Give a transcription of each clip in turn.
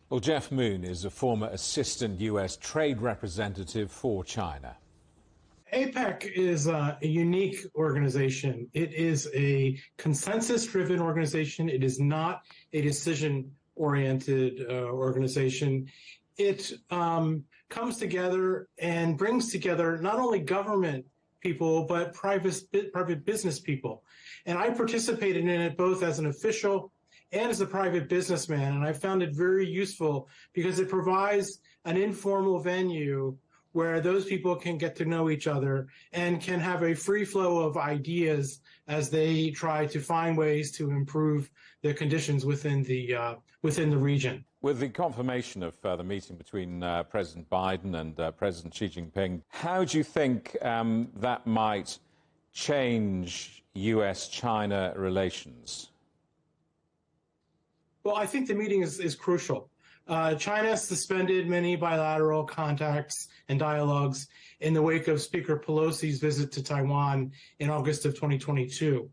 Well, Jeff Moon is a former assistant U.S. trade representative for China. APEC is a unique organization. It is a consensus-driven organization. It is not a decision-oriented organization. It comes together and brings together not only government people, but private business people. And I participated in it both as an official and as a private businessman. And I found it very useful because it provides an informal venue where those people can get to know each other and can have a free flow of ideas as they try to find ways to improve the conditions within the region. With the confirmation of the meeting between President Biden and President Xi Jinping, how do you think that might change U.S.-China relations? Well, I think the meeting is crucial. China suspended many bilateral contacts and dialogues in the wake of Speaker Pelosi's visit to Taiwan in August of 2022.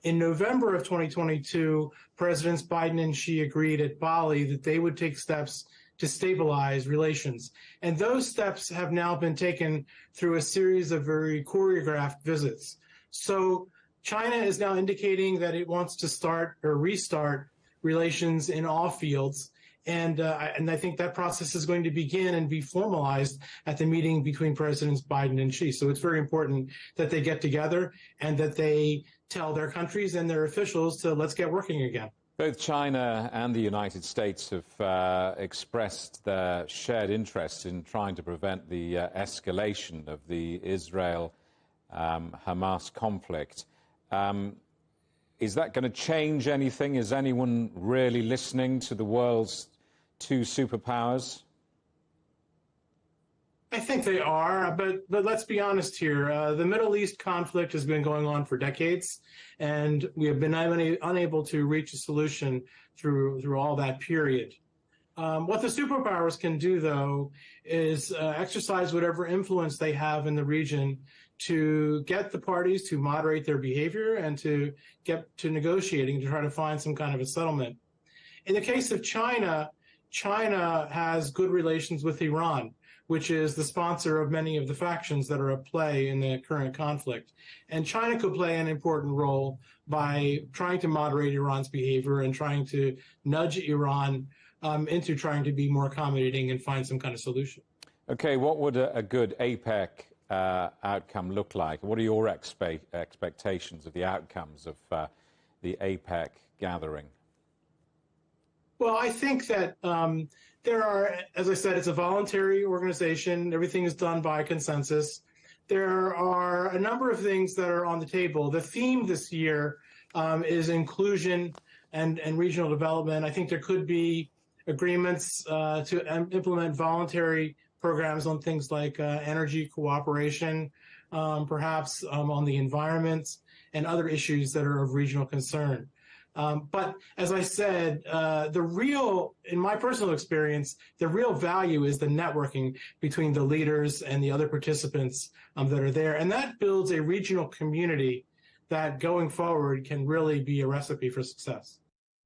In November of 2022, Presidents Biden and Xi agreed at Bali that they would take steps to stabilize relations. And those steps have now been taken through a series of very choreographed visits. So China is now indicating that it wants to start or restart relations in all fields. And I think that process is going to begin and be formalized at the meeting between Presidents Biden and Xi. So it's very important that they get together and that they tell their countries and their officials to let's get working again. Both China and the United States have expressed their shared interest in trying to prevent the escalation of the Israel-Hamas conflict. Is that going to change anything? Is anyone really listening to the world's two superpowers? I think they are, but let's be honest here. The Middle East conflict has been going on for decades, and we have been unable to reach a solution through all that period. What the superpowers can do, though, is exercise whatever influence they have in the region to get the parties to moderate their behavior and to get to negotiating to try to find some kind of a settlement. In the case of China, China has good relations with Iran, which is the sponsor of many of the factions that are at play in the current conflict. And China could play an important role by trying to moderate Iran's behavior and trying to nudge Iran into trying to be more accommodating and find some kind of solution. Okay, what would a good APEC outcome look like? What are your expectations of the outcomes of the APEC gathering? Well, I think that there are, as I said, it's a voluntary organization. Everything is done by consensus. There are a number of things that are on the table. The theme this year is inclusion and regional development. I think there could be agreements to implement voluntary programs on things like energy cooperation, perhaps on the environment and other issues that are of regional concern. But as I said, in my personal experience, the real value is the networking between the leaders and the other participants that are there. And that builds a regional community that going forward can really be a recipe for success.